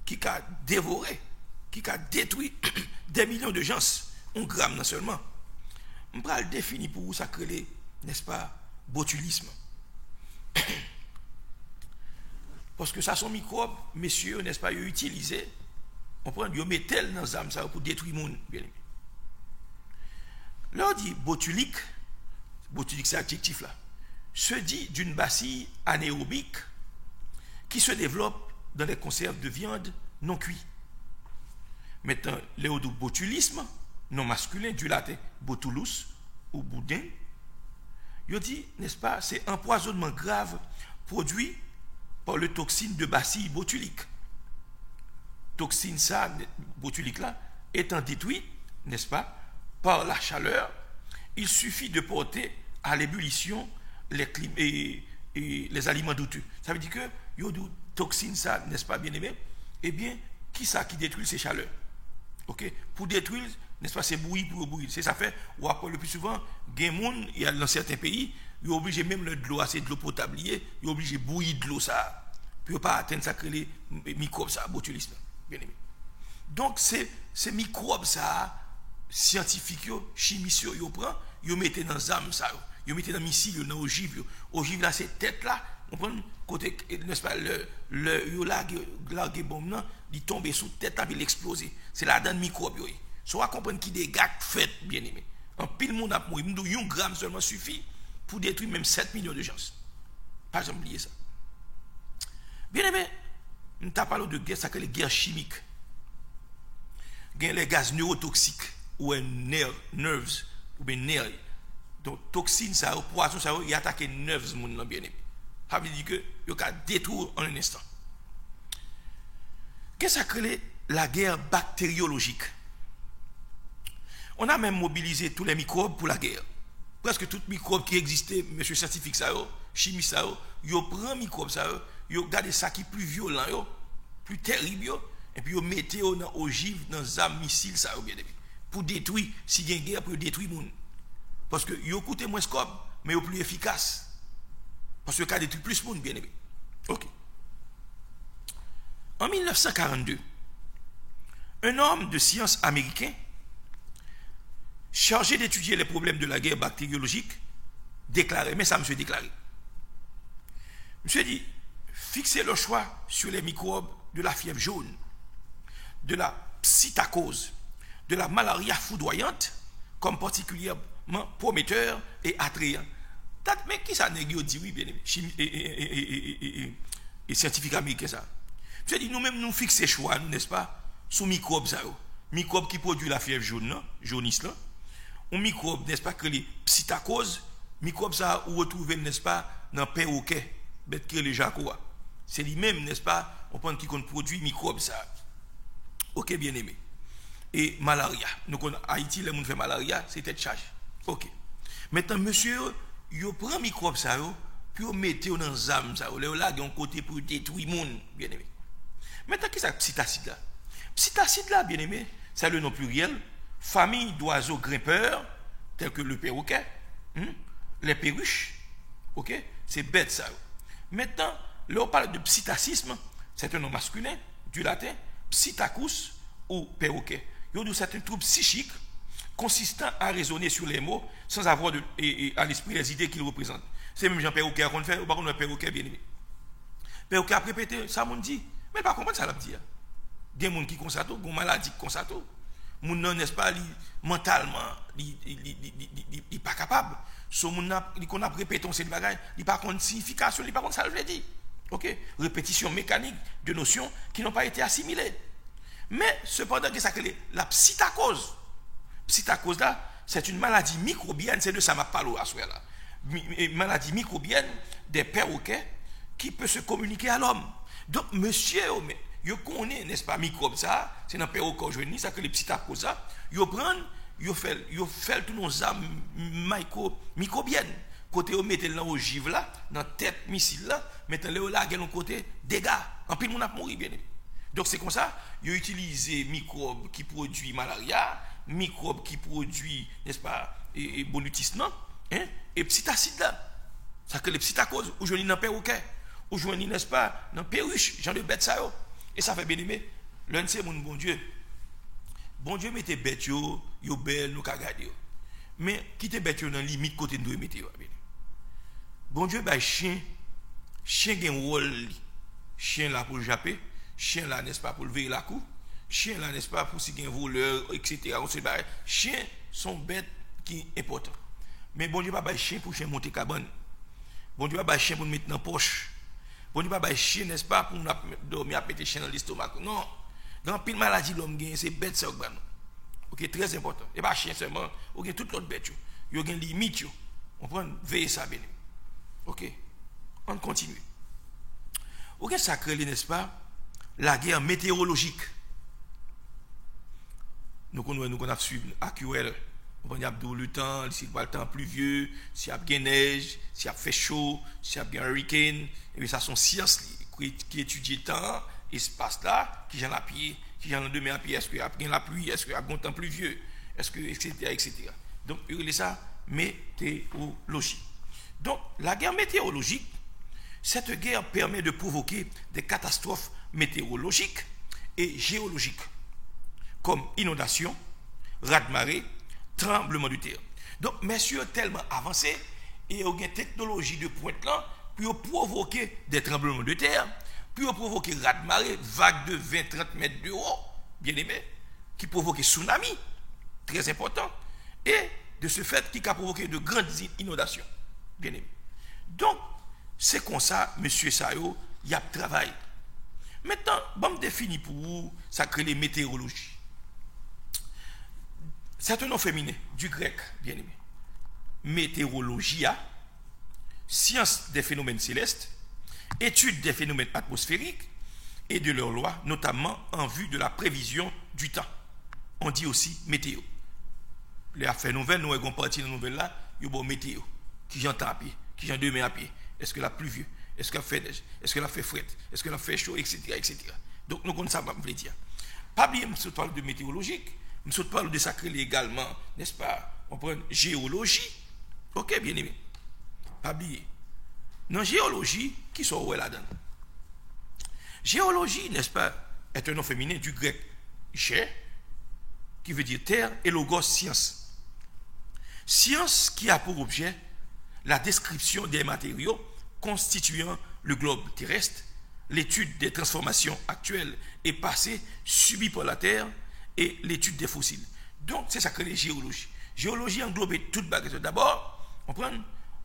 qui a dévoré, qui a détruit des millions de gens, 1 gramme non seulement. On va le définir pour vous, ça crée, n'est-ce pas, botulisme. Parce que ça sont microbes, messieurs, n'est-ce pas, ils ont utilisé, on prend, ils mettent tel dans les âmes pour détruire le monde, bien aimé. Là, on dit botulique c'est adjectif là, se dit d'une bacille anaérobique qui se développe dans les conserves de viande non cuites. Maintenant, l'éodobotulisme, non masculin, du latin botulus ou boudin, il dit, n'est-ce pas, c'est empoisonnement grave produit par le toxine de bacille botulique. Toxine ça, botulique là, étant détruite, n'est-ce pas, par la chaleur, il suffit de porter à l'ébullition les aliments douteux. Ça veut dire que, il y a des toxines ça, n'est-ce pas, bien aimé, eh bien, qui ça qui détruit ces chaleurs? Ok? Pour détruire, n'est-ce pas, c'est bouillir pour bouillir. C'est ça fait, ou après le plus souvent, il y a dans certains pays, ils sont obligés même de l'eau, c'est de l'eau potable, ils sont obligés de bouillir de l'eau ça, pour ne pas atteindre ça, que les microbes ça, botulisme. Bien aimé. Donc, ces microbes ça, scientifiques, chimistes, ils prennent, ils mettent dans les âmes ça, ils mettent dans les missiles, dans les ogives. Ogives là, ces têtes là, on prend côté, n'est-ce pas, la bombe là, il tombe sous tête, il explose. C'est là dans le microbe. Soit comprendre qui des gars fait, bien aimé. En pile monde a mouru, 1 gramme seulement suffit pour détruire même 7 millions de gens. Pas jamais oublier ça. Bien aimé, nous avons parlé de guerre, ça que les guerres chimiques. Les gaz neurotoxiques, ou nerves, ou bien nerfs. Donc, toxines, ça, poison, ça, il attaque nerfs, bien aimé. Ça veut dire que il y a détruire en un instant. Qu'est-ce que c'est la guerre bactériologique? On a même mobilisé tous les microbes pour la guerre. Presque tous les microbes qui existaient, monsieur scientifique, chimiste, ils prennent microbes, ils regardent ça qui est plus violent, plus terrible, et puis ils mettent dans ogive, dans les armes, missiles, pour détruire, si il y a une guerre, pour détruire le monde. Parce que ils coûtent moins scope, mais ils sont plus efficaces. Parce que ça détruit plus de monde, bien aimé. Ok. En 1942, un homme de science américain, chargé d'étudier les problèmes de la guerre bactériologique, déclarait, mais ça monsieur déclaré. Monsieur dit, fixez le choix sur les microbes de la fièvre jaune, de la psittacose, de la malaria foudroyante, comme particulièrement prometteur et attrayant. Mais qui ça nègre dit oui, bien aimé, et scientifique américain ça. Monsieur dit, nous-mêmes nous fixons choix, n'est-ce pas, sous microbes ça. Microbes qui produit la fièvre jaune, jaunisse là. Un microbe, n'est-ce pas, que les psittacoses, microbes ça, ou retrouver, n'est-ce pas, dans le perroquet, bête que les jacois. C'est lui-même, n'est-ce pas, on pense qu'il produit microbes ça. Ok, bien aimé. Et malaria. Nous connaissons Haïti, les gens fait malaria, c'est tête charge. Ok. Maintenant, monsieur, il prend microbes ça, puis il met dans les âmes ça, il a un côté pour détruire le monde, bien aimé. Maintenant, qu'est-ce que c'est psittacide là? Psittacide là, bien aimé, c'est le nom pluriel. Famille d'oiseaux grimpeurs, tels que le perroquet, les perruches, ok, c'est bête ça. Maintenant, là on parle de psittacisme, c'est un nom masculin, du latin, psittacus ou perroquet. C'est un trouble psychique consistant à raisonner sur les mots sans avoir à l'esprit les idées qu'ils représentent. C'est même Jean Perroquet qu'on fait, ou par contre un perroquet bien aimé. Perroquet a répété, ça m'on dit, mais pas comprendre ça l'a dit. Il y a des gens qui constatent, des maladies qui constatent. Moun nan n'est-ce pas mentalement il pas capable so moun n'a qu'on a répété cette bagaille il pas contre signification il pas contre ça le veut dire OK répétition mécanique de notions qui n'ont pas été assimilées mais cependant que ça que la psittacose là c'est une maladie microbienne c'est de ça m'a parlé à ce là maladie microbienne des perroquets qui peut se communiquer à l'homme donc monsieur yo connaît n'est-ce pas microbe ça c'est dans perroquet aujourd'hui ça que les psittacoses ça yo prendre yo fait tous nos âmes microbiennes côté yo mettre dans ogive là dans tête missile là mettre là là gen côté dégâts en pile moun a mourir bien donc c'est comme ça yo utiliser microbe qui produit malaria microbe qui produit n'est-ce pas et bolutis non et psittacide là ça que les psittacoses aujourd'hui dans perroquet aujourd'hui n'est-ce pas dans perruche genre de bête ça yo. Et ça fait bien aimer. L'un c'est mon bon Dieu. Bon Dieu mettez bête yo belle nous ka garder. Mais quitter bête yo dans limite côté nous mettre yo. Bon Dieu ba chien gen rôle. Chien là pour japper, chien là n'est-ce pas pour lever la cou, chien là n'est-ce pas pour si gen voleur etc. Chien sont bêtes qui important. Mais bon Dieu pas ba chien pour chien monter cabane. Bon Dieu pas ba chien pour mettre dans poche. Bon Dieu pas chien n'est-ce pas pour dormir à péter chien dans l'estomac non dans pile maladie l'homme gagne c'est bête ça OK très important et pas chien seulement OK toute l'autre bête yo gagne limite yo on prend veiller ça bien OK on continue OK ça crée n'est-ce pas la guerre météorologique nous qu'on a suivi AQL on va dire le temps si le temps pluvieux s'il y a bien neige s'il y a fait chaud s'il y a bien hurricane et bien ça sont sciences qui étudient le temps espace là qui j'en appuie qui j'en demain appuie est-ce qu'il y a bien la pluie est-ce qu'il y a bon temps pluvieux est-ce que etc. Donc il y a ça météorologie donc la guerre météorologique cette guerre permet de provoquer des catastrophes météorologiques et géologiques comme inondations raz-de-marée tremblement de terre. Donc, messieurs, tellement avancés, et il y a une technologie de pointe là, pour provoquer des tremblements de terre, pour provoquer raz-de-marée, vagues de 20-30 mètres de haut, bien aimé, qui provoquent tsunami, très important, et de ce fait, qui a provoqué de grandes inondations, bien aimé. Donc, c'est comme ça, monsieur Sayo, il y a travail. Maintenant, bon, me définir pour vous, ça crée les météorologies. C'est un nom féminin, du grec, bien aimé. Météorologia, science des phénomènes célestes, Étude des phénomènes atmosphériques et de leurs lois, notamment en vue de la prévision du temps. On dit aussi météo. Les affaires nouvelles, nous avons parti de nouvelles là, il y a bon météo. Qui j'entends à pied, qui j'en demain à pied. Est-ce que la pluvieux? Est-ce qu'elle fait neige? Est-ce qu'elle a fait fret? Est-ce qu'elle a fait chaud? Etc. etc. Donc nous connaissons ça, je veux dire. Pas bien, je parle de météorologique, je parle de sacré également, n'est-ce pas? On prend géologie. Ok, bien aimé. Pas bien. Dans géologie, qui sont où là-dedans? Géologie, n'est-ce pas, est un nom féminin du grec gé, qui veut dire terre, et logos, science. Science qui a pour objet la description des matériaux constituant le globe terrestre, l'étude des transformations actuelles et passées subies par la Terre et l'étude des fossiles. Donc, c'est ça que les géologies. Géologie englobe toute bagarre. D'abord, on prend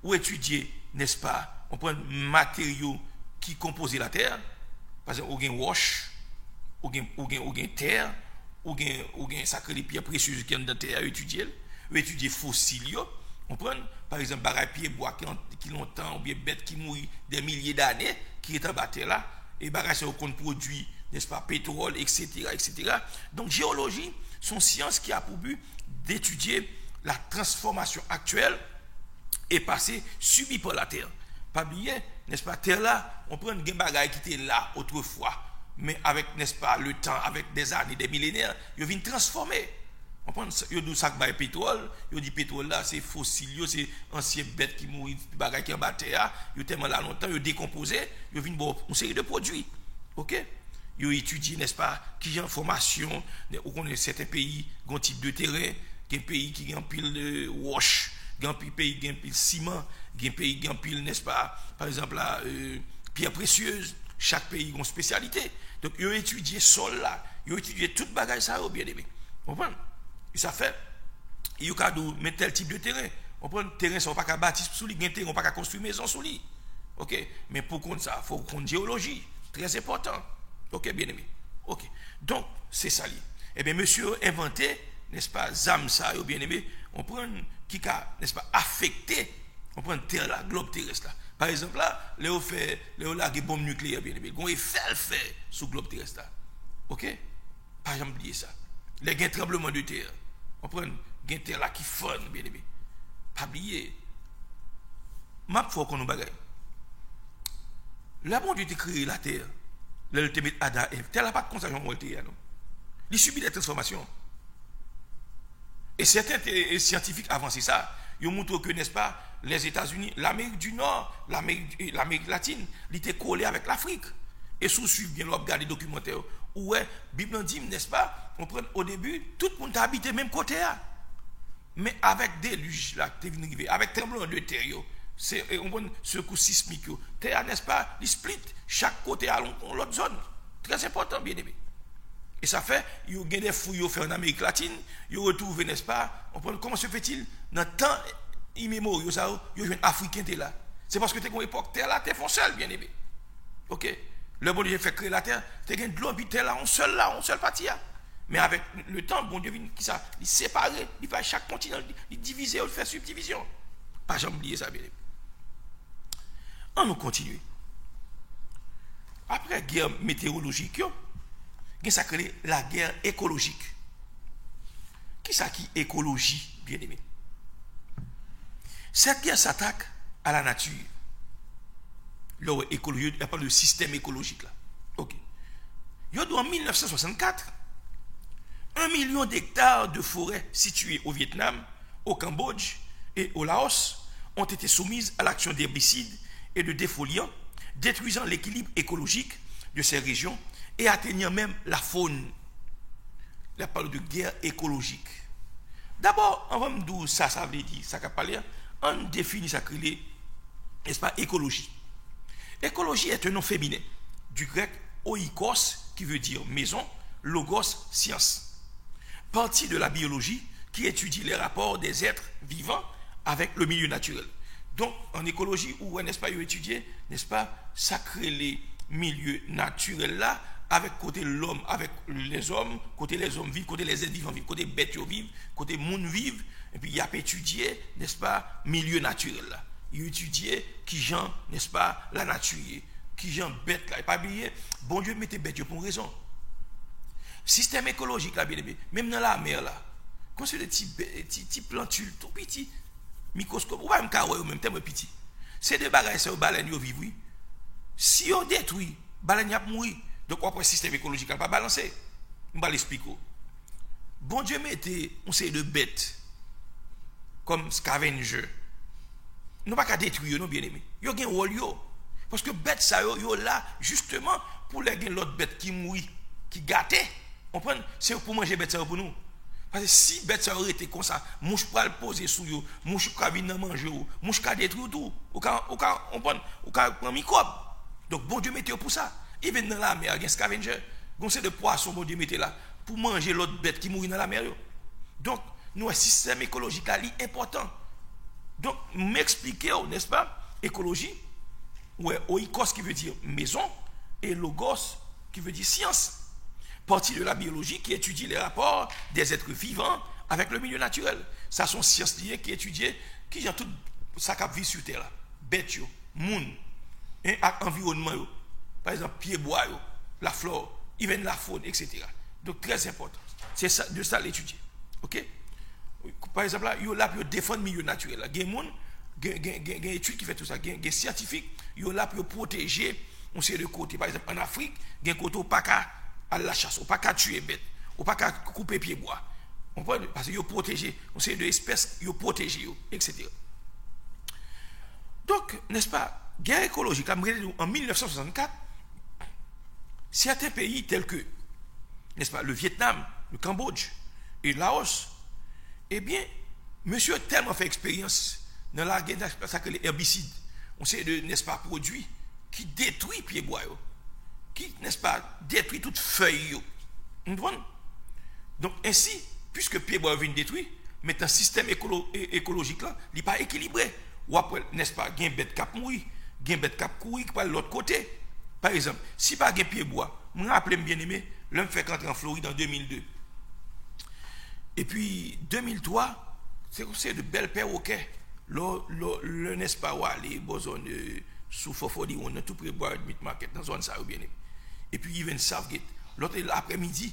ou étudier, n'est-ce pas, on prend matériaux qui composent la Terre, par exemple, on a roche, on a terre, on a sacré les pierres précieuses qui sont dans la Terre à étudier, ou étudier fossiles, on prend, par exemple, des pieds bois qui longtemps, ou bien bêtes qui mourent des milliers d'années, qui est en bas là, et des qu'on produit, n'est-ce pas, pétrole, etc., etc. Donc, géologie, sont sciences qui a pour but d'étudier la transformation actuelle et passée subie par la Terre. Pas oublier, n'est-ce pas, Terre là, on prend des bagages qui étaient là autrefois, mais avec, n'est-ce pas, le temps, avec des années, des millénaires, ils viennent transformer. On prend, ils disent ça que pétrole, ils disent pétrole là, c'est fossile, c'est ancien bête qui mourit, bagages qui en bas terre, ils tellement là longtemps, ils décomposé, ils viennent bon une série de produits. OK? Ils étudient, n'est-ce pas, qui ont formation, on connaît certains pays, un type de terrain, qui un pays qui a un pile de roche, un pays qui a un pile ciment, un pays qui a un pile, n'est-ce pas, par exemple, là, pierre précieuse, chaque pays a une spécialité. Donc, ils ont étudié sol là, ils ont étudié tout bagage ça, bien aimé. Vous comprenez? Et ça fait, il y a mettre tel type de terrain. On prend le terrain, ça ne va pas bâtir sous lui, on ne va pas construire maison sous lui. OK? Mais pour qu'on ça, il faut qu'on géologie. Très important. OK, bien aimé. OK. Donc, c'est ça. Eh bien, monsieur a inventé, n'est-ce pas, ZAM ça, bien aimé, on prend qui a, n'est-ce pas, affecté, on prend terre là, globe terrestre là. Par exemple, là, Léo a des bombes nucléaires, bien aimé. On fait sur le globe terrestre là. OK? Pas jamais oublier ça. Les gains tremblements de terre. On prend gain terre là qui fun, bien aimé. Pas oublier. Map faut qu'on nous bagaille. Là, bon Dieu t'a créé la terre. Là, il te met Adam et Ève. Terre n'a pas de constatation de terre, non. Il subit des transformations. Et certains scientifiques avancent ça. Ils montrent que, n'est-ce pas, les États-Unis, l'Amérique du Nord, l'Amérique latine, ils étaient collés avec l'Afrique. Et sous suivre bien, on regarde les documentaires. Où est, Bible dit, n'est-ce pas, on prend au début, tout le monde a habité même côté là. Mais avec déluge là, avec tremblement de terre, c'est un secousse sismique. Terre, n'est-ce pas, il split, chaque côté a l'autre zone. Très important, bien aimé. Et ça fait, il y a des fouilles fait en Amérique latine, il retrouve, n'est-ce pas, on prend, comment se fait-il, dans le temps immémorial, il y a un Africain là. C'est parce que tu es à une époque, terre là, tu es foncel, bien aimé. OK? Le bon Dieu fait créer la terre, tu as de l'eau, puis terre là, on seul parti là. Mais avec le temps, bon Dieu, qui ça, il sépare, il fait chaque continent, il divise, il fait subdivision. Pas jamais oublier ça, bien aimé. On nous continue. Après la guerre météorologique, il y a ça que la guerre écologique. Qui ça qui écologie, bien aimé? Cette guerre s'attaque à la nature. L'écologie, il n'y a pas de système écologique là. OK. En 1964, 1 million d'hectares de forêts situées au Vietnam, au Cambodge et au Laos ont été soumises à l'action d'herbicides et de défoliants, détruisant l'équilibre écologique de ces régions et atteignant même la faune. Il parle de guerre écologique. D'abord, on va me dire ça veut dire, ça parler, on définit ça que n'est-ce pas, écologie. Écologie est un nom féminin du grec oikos, qui veut dire maison, logos, science. Partie de la biologie qui étudie les rapports des êtres vivants avec le milieu naturel. Donc, en écologie, où n'est-ce pas, étudier, n'est-ce pas, ça crée les milieux naturels là, avec côté l'homme, avec les hommes, côté les hommes vivent, côté les êtres vivants vivent, côté bêtes vivent, côté monde vivent, et puis il y a étudier, n'est-ce pas, milieu naturel là. Il étudier qui genre, n'est-ce pas, la nature. qui j'en bête là, et pas oublier, bon Dieu mettez bête pour une raison. Système écologique là, bien aimé, même dans la mer là, quand c'est des petits plantules, tout petit, microscope, ou pas même carreau, ou même tellement petit. C'est des bagages, c'est aux baleines qui vivent, oui. Si on détruit, baleine a mourir. Donc, après, système écologique n'a pas balancé. On va l'expliquer. Bon Dieu mettez on sait de bêtes comme scavenger. Nous pas qu'à détruire, non, bien aimé. Yo gen rôle yo. Parce que bêtes ça yo là justement pour les gen l'autre bête qui mourit, qui gâté. On prend c'est pour manger bête ça pour nous. Parce que si bête ça aurait été comme ça, mouche pas le poser sous yo, mouche ka venir manger ou, mouche ka détruire tout. On prend microbe. Donc bon Dieu mettez pour ça. Il vient dans la mer, il y a un scavenger. On sait de poisson bon Dieu mettez là pour manger l'autre bête qui mourit dans la mer. Donc nous un système écologique là important. Donc m'expliquer, n'est-ce pas? Écologie, ouais, oikos qui veut dire maison et logos qui veut dire science. Partie de la biologie qui étudie les rapports des êtres vivants avec le milieu naturel. Ça sont sciences liées qui étudient qui ont tout ça qui vit sur terre là. Bête yo, moun, et environnement yo. Par exemple, pied bois yo, la flore, even la faune, etc. Donc très important. C'est ça de ça l'étudier. OK? Par exemple là, yo là pour défendre le milieu naturel là. Gen moun, gen étude qui fait tout ça, gen scientifique, yo là pour protéger on sait de côté. Par exemple en Afrique, gen côté pas qu'à à la chasse, ou pas qu'à tuer bête, ou pas qu'à couper pied bois. On peut parce que yo protégé, on sait de espèces yo protégé yo, etc. Donc, n'est-ce pas, guerre écologique en 1964, certains pays tels que, n'est-ce pas, le Vietnam, le Cambodge et le Laos, eh bien, monsieur a tellement fait expérience dans la guerre, ça que les herbicides, on sait de, n'est-ce pas, produits qui détruisent pied bois, qui, n'est-ce pas, détruit toute feuille. Donc, ainsi, puisque pied bois vient détruire, mais un système écologique là, il n'est pas équilibré. Ou après, n'est-ce pas, il y a un bête cap mourir, il y a un bête cap courir par l'autre côté. Par exemple, si pas un pied bois, je me rappelle bien aimé, l'homme fait rentrer en Floride en 2002. Et puis, 2003, c'est de belles perroquets. Le n'est-ce pas, les bosons sous Fofodi, on a tout près de bois de market dans la zone ça, bien aimé. Et puis, il vient de Southgate. L'autre l'après-midi.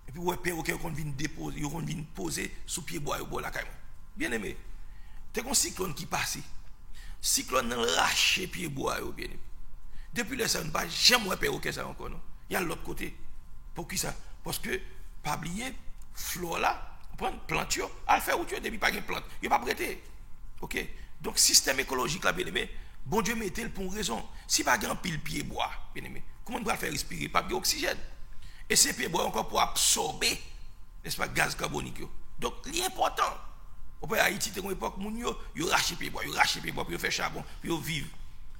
Et puis, ouais, perroquet, on vient déposer, on vient poser sous pied bois, au bois la caille. Bien aimé. C'est un cyclone qui passe. Cyclone dans raché pied bois, bien aimé. Depuis là, ça ne va jamais perroquet ça encore, non. Il y a l'autre côté. Pour qui ça? Parce que, pas oublier, flore là, prendre planture, à faire où tu es, depuis pas de plante. Il n'est pas prêté. Ok? Donc, système écologique là, bien aimé, bon Dieu mettez-le pour une raison. Si pas grand pile pied bois, bien aimé, comment on doit faire respirer? Pas d'oxygène. Et ces pieds bois encore pour absorber, n'est-ce pas, gaz carbonique. Donc, l'important. Au pays Haïti, c'est une époque où ils rachent pieds bois, puis ils font charbon, puis ils vivent.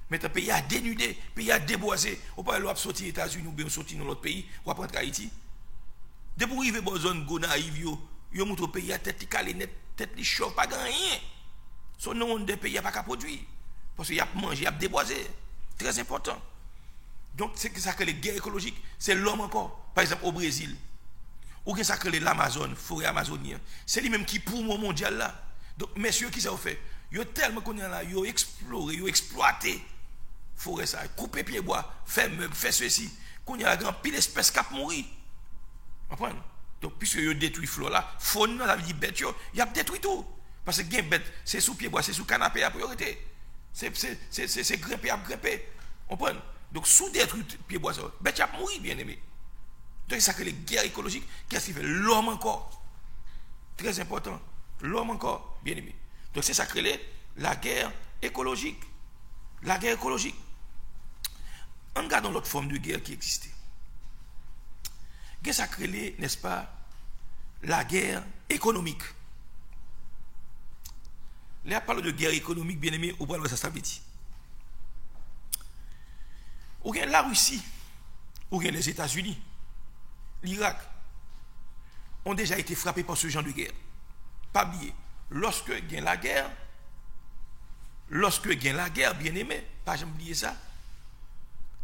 Mais le pays a dénudé, le pays a déboisé. Au pays, ils sortir aux États-Unis ou bien sortir dans l'autre pays, ou après Haïti. Depuis qu'ils arrivent dans la zone Gonaïve, ils montrent au pays à tête calée net, tête li chauffe, pas rien. Son nom de pays n'a pas qu'à produire. Parce qu'il y a mangé, il y a déboisé. Très important. Donc, c'est ça que les guerres écologiques, c'est l'homme encore. Par exemple, au Brésil, ou bien ça que l'Amazone, forêt amazonienne, c'est lui-même qui pour le mondial là. Donc, messieurs, qui ça fait? Ils ont tellement qu'on là, ils ont exploré, ils ont exploité forêt ça, coupé pied bois, fait meubles, fait ceci. Qu'on y a la grande pile d'espèces qui a mouru. Vous comprenez? Donc, puisque ils ont détruit flore là, faune, ça veut dire bête, ils ont détruit tout. Parce que les bêtes, c'est sous pied bois, c'est sous canapé à priorité. C'est grimper à grimper. Vous comprenez? Donc, sous détruit pied bois, bête a mouru, bien aimé. Donc, c'est ça que les guerres écologiques, qu'est-ce qu'il fait? L'homme encore. Très important. L'homme encore, bien aimé. Donc, c'est ça que la guerre écologique. La guerre écologique. En regardant l'autre forme de guerre qui existait. Qu'est-ce que n'est-ce pas, la guerre économique. Là, on parle de guerre économique, bien aimé, au bras de ça veut dire. Ou bien la Russie, ou bien les États-Unis, l'Irak, ont déjà été frappés par ce genre de guerre. Pas oublier, lorsque gagne la guerre, bien aimé, pas jamais oublier ça,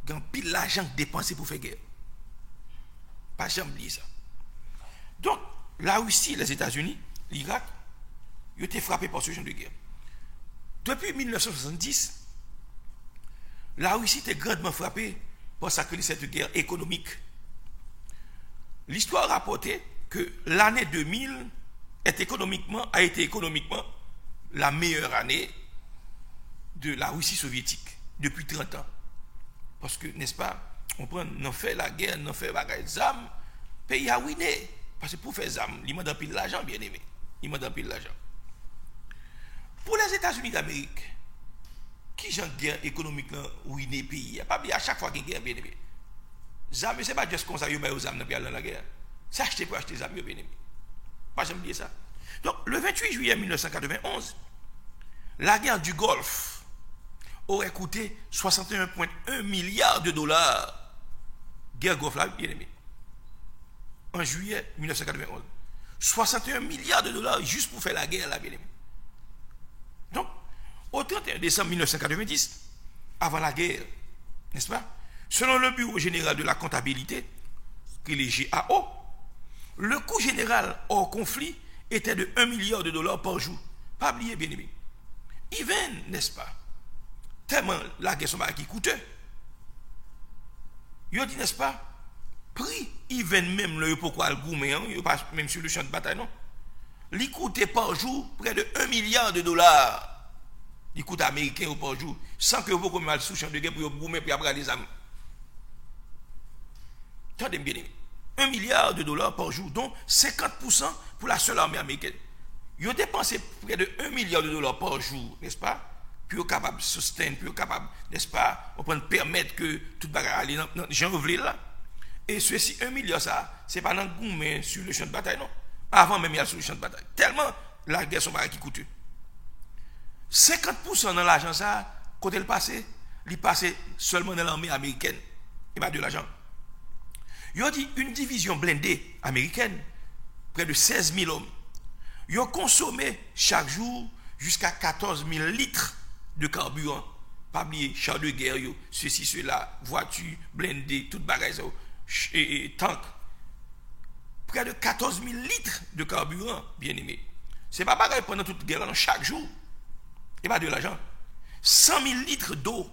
il y a pile l'argent dépensé pour faire guerre. Pas jamais oublier ça. Donc, la Russie, les États-Unis, l'Irak, ils ont été frappés par ce genre de guerre. Depuis 1970, la Russie était grandement frappée par cette guerre économique. L'histoire rapportait que l'année 2000 a été économiquement la meilleure année de la Russie soviétique depuis 30 ans. Parce que, n'est-ce pas, on fait la guerre, on fait la zam, pays a ruiné. Parce que pour faire zam, il m'a pile l'argent, bien aimé. Il m'a pile l'argent. Pour les États-Unis d'Amérique, qui j'ai une guerre économique ruiné le pays? Il n'y a pas bien à chaque fois qu'il y a une guerre, bien aimé. Zam, ce n'est pas juste comme ça, il y a aux âmes dans la guerre. C'est acheter pour acheter zam, bien aimé. Pas j'aime dire ça. Donc, le 28 juillet 1991, la guerre du Golfe aurait coûté 61,1 milliards de dollars. Guerre Golfe là, bien aimé. En juillet 1991. 61 milliards de dollars juste pour faire la guerre là, bien aimé. Donc, au 31 décembre 1990, avant la guerre, n'est-ce pas? Selon le Bureau général de la comptabilité, qui est le GAO, le coût général hors conflit était de 1 milliard de dollars par jour. Pas oublier, bien aimé. Even, n'est-ce pas? Tellement la guerre qui coûtait. Yo dit, n'est-ce pas? Prix, even même le pourquoi le gourmet, même sur le champ de bataille, non? Il coûtait par jour près de 1 milliard de dollars. Il coûte américain par jour, sans que vous commissiez mal sous champ de guerre pour gourmet pour avoir des armes. Attendez bien, 1 milliard de dollars par jour, dont 50% pour la seule armée américaine. Ils ont dépensé près de 1 milliard de dollars par jour, n'est-ce pas? Puis ils sont capables de soutenir, puis ils sont capables, n'est-ce pas, on peut permettre que tout le bagage aille dans janvier là. Et ceci, 1 milliard, ça, c'est pas dans le goût, mais sur le champ de bataille, non. Avant même, il y a sur le champ de bataille. Tellement la guerre, son bagage qui coûte. 50% dans l'argent, ça, quand il passait seulement dans l'armée américaine. Il n'y a pas de l'argent. Il y a dit une division blindée américaine, près de 16 000 hommes. Ils ont consommé chaque jour jusqu'à 14 000 litres de carburant. Pas oublier, chars de guerre, ceci, cela, voitures, blindées, tout bagage, et tank. Près de 14 000 litres de carburant, bien aimé. Ce n'est pas pareil pendant toute guerre, chaque jour. Et pas de l'argent. 100 000 litres d'eau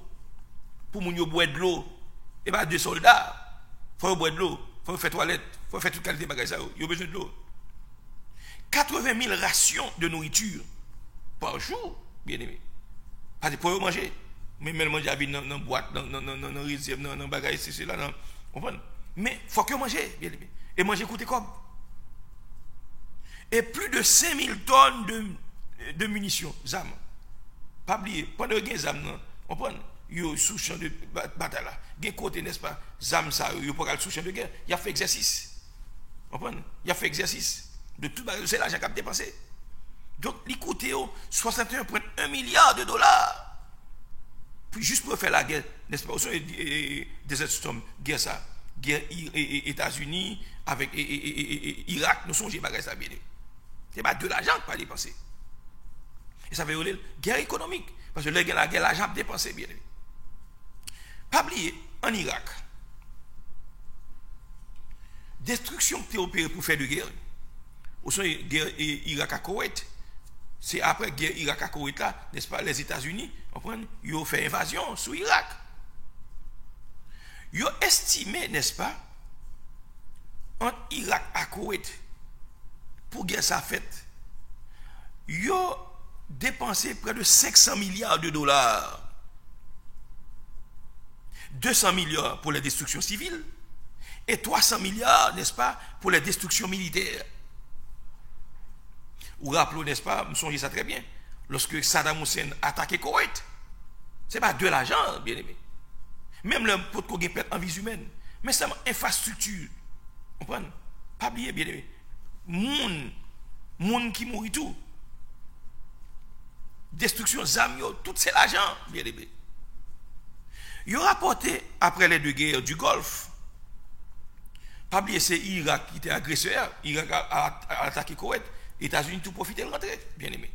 pour nous boire de l'eau. Et pas de soldats. Il faut boire de l'eau. Il faut faire toilette. Il faut faire toute qualité de bagage. Il y a besoin de l'eau. 80 000 rations de nourriture par jour, bien aimé. Pas de pour manger. Mais même manger dans la boîte, dans la réserve, dans le bagage, c'est cela. Mais il faut que manger, bien aimé. Et manger coûte comme. Et plus de 5 000 tonnes de munitions, ZAM. Pas oublier, pendant que les âmes, on prend, yo sous champ de bataille là, gen côté n'est-ce pas, zam ça, yo pas sous champ de guerre, il a fait exercice. On prend, il a fait exercice. De tout c'est l'argent qu'il a dépensé. Donc, il coûte 61,1 milliards de dollars. Puis juste pour faire la guerre, n'est-ce pas, des Storm, guerre ça, guerre États-Unis avec Irak, nous sommes pas ça bien. C'est pas de l'argent qu'il a dépensé. Et ça veut dire guerre économique. Parce que la guerre, l'argent a dépensé bien. Pas oublier, en Irak, destruction qui est opérée pour faire de guerre, au sein de la guerre Irak à Koweït, c'est après la guerre Irak à Koweït là, n'est-ce pas, les États-Unis, ils ont fait invasion sur Irak. Ils ont estimé, n'est-ce pas, entre Irak à Koweït, pour guerre ça faite, ils ont dépensé près de 500 milliards de dollars. 200 milliards pour les destructions civiles et 300 milliards, n'est-ce pas, pour les destructions militaires. Vous rappelez, n'est-ce pas, vous songez ça très bien, lorsque Saddam Hussein attaquait Koweït, ce n'est pas de l'argent, bien aimé. Même le pot qu'on gagne en vie humaine, mais c'est une infrastructure. Vous comprenez? Pas oublier, bien aimé. Monde qui mourit tout. Destruction zamio, tout c'est l'argent, bien aimé. Il a rapporté, après les deux guerres du Golfe, pas oublier, c'est Irak qui était agresseur, Irak a attaqué Koweït, États-Unis tout profité de rentrer, bien aimé.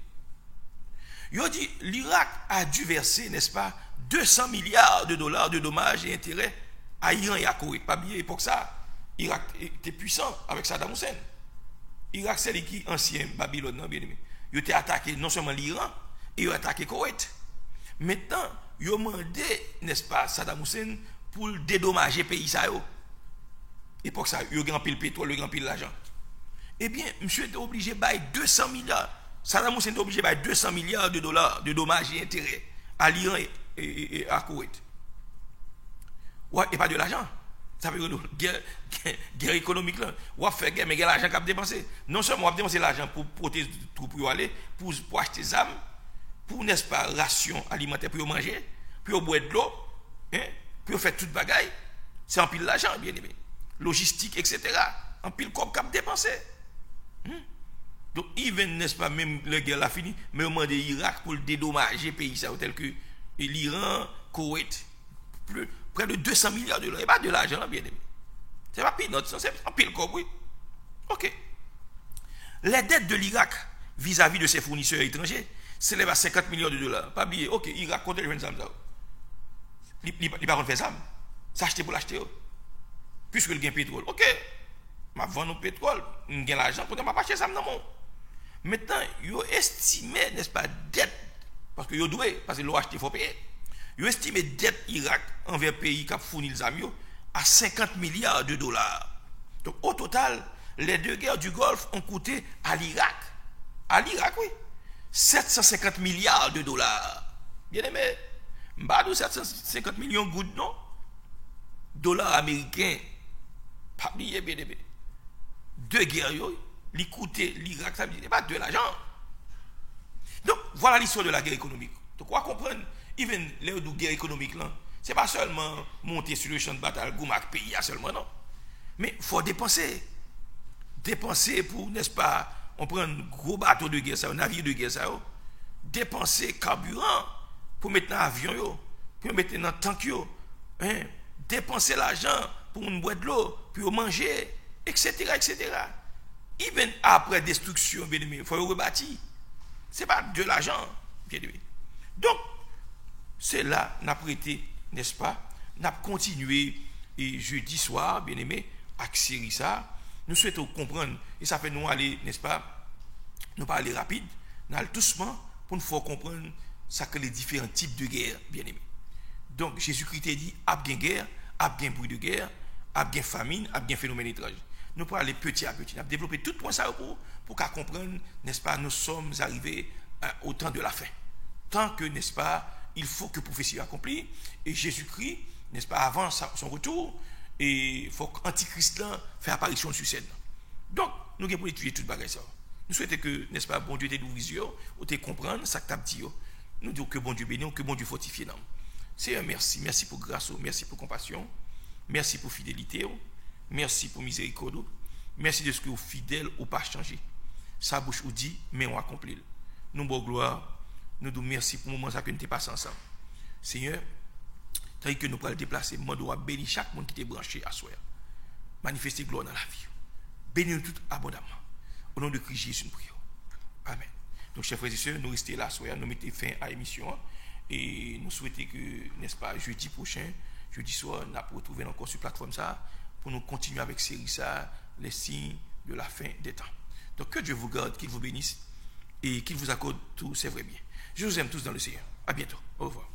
Il a dit, l'Irak a dû verser, n'est-ce pas, 200 milliards de dollars de dommages et intérêts à Iran et à Koweït. Pas oublier, pour ça, Irak était puissant avec Saddam Hussein. Irak, c'est qui ancien Babylone, bien aimé. Il a attaqué non seulement l'Iran, et il a attaqué Koweït. Maintenant, ils ont demandé, n'est-ce pas, Saddam Hussein pour dédommager le pays. Et pour ça, ils ont grand pile pétrole, ils ont grand pile l'argent. Eh bien, monsieur était obligé de bailler 200 milliards. Saddam Hussein était obligé de bailler 200 milliards de dollars de dommages et intérêts à l'Iran et à Koweït. Ouais, et pas de l'argent. Ça veut dire guerre économique là. On va faire guerre, mais il y a l'argent qu'on a dépensé. Non seulement on va dépenser l'argent pour protéger tout pour aller, pour acheter des armes, pour, n'est-ce pas, ration alimentaire pour manger, pour boire de l'eau, hein, pour faire toute bagaille. C'est en pile l'argent, bien aimé. Logistique, etc. En pile corps qu'on a dépensé. Donc, even, n'est-ce pas, même la guerre a fini, mais on demande l'Irak pour le dédommager pays ça, tel que l'Iran, Koweït, près de 200 milliards de dollars. Et pas de l'argent, bien aimé. C'est pas peanut, c'est un pile corps, oui. Ok. Les dettes de l'Irak vis-à-vis de ses fournisseurs étrangers s'élèvent à 50 millions de dollars. Pas oublier, ok, l'Irak compte les 20 ans. Il ne va pas faire ça. S'acheter pour l'acheter. Puisque il gagne pétrole. Ok. Je vends le pétrole, je gagne l'argent, pour ne pas acheter ça dans mon. Maintenant, ils estimé, n'est-ce pas, dette, parce que ils doivent, parce que l'ont acheté, il faut payer. Ils estimé dette Irak envers le pays qui a fourni les amis à 50 milliards de dollars. Donc, au total, les deux guerres du Golfe ont coûté à l'Irak, oui, 750 milliards de dollars. Bien aimé, mbadou 750 millions de gouttes, non? Dollars américains, pas oublier, bien aimé. Deux guerres, ils coûtaient l'Irak, ça veut dire pas de l'argent. Donc, voilà l'histoire de la guerre économique. Donc, on va comprendre, even les guerres économiques, ce n'est pas seulement monter sur le champ de bataille, goumak pays, seulement, non. Mais il faut dépenser. Dépenser pour, n'est-ce pas, on prend un gros bateau de guerre, un navire de guerre, dépenser carburant pour mettre dans l'avion, pour mettre dans le tank, hein? Dépenser l'argent pour une boîte de l'eau, pour manger, etc., etc. Even après destruction, bien aimé, il faut rebâtir. Ce n'est pas de l'argent, bien aimé. Donc, c'est là, qu'on a prêté, n'est-ce pas, on a continué, et jeudi soir, bien aimé, à série ça, nous souhaitons comprendre, et ça fait nous aller, n'est-ce pas, nous pas aller rapide, nous aller doucement, pour nous faire comprendre ça que les différents types de guerre, bien aimé. Donc, Jésus-Christ a dit, a bien guerre, a bien bruit de guerre, a bien famine, a bien phénomène étrange. Nous pouvons aller petit à petit. Nous avons développé tout point ça pour qu'à comprendre, n'est-ce pas, nous sommes arrivés au temps de la fin. Tant que, n'est-ce pas, il faut que la prophétie accomplie. Et Jésus-Christ, n'est-ce pas, avant son retour, et il faut qu'Antichrist fasse apparition sur scène. Donc, nous avons étudier tout le bagage ça. Nous souhaitons que, n'est-ce pas, bon Dieu t'ait d'ouvrir les yeux, ou t'ait comprendre ça que t'as dit. Nous disons que bon Dieu bénit, que bon Dieu fortifie. C'est un merci. Merci pour grâce, merci pour compassion, merci pour fidélité. Merci pour miséricorde. Merci de ce que vous fidèles ou pas changé. Sa bouche vous dit, mais on accomplit. Nous, bon gloire, nous disons merci pour le moment que nous sommes passés ensemble. Seigneur, tandis que nous pourrons le déplacer, nous devons bénir chaque monde qui est branché à soi. Manifester gloire dans la vie. Bénir tout abondamment. Au nom de Christ Jésus, nous prions. Amen. Donc, chers frères et sœurs, nous restons là, soir, nous mettons fin à l'émission. Et nous souhaitons que, n'est-ce pas, jeudi prochain, jeudi soir, nous allons retrouver encore sur la plateforme ça, pour nous continuer avec série ça, les signes de la fin des temps. Donc que Dieu vous garde, qu'il vous bénisse et qu'il vous accorde tous ses vrais biens. Je vous aime tous dans le Seigneur. À bientôt. Au revoir.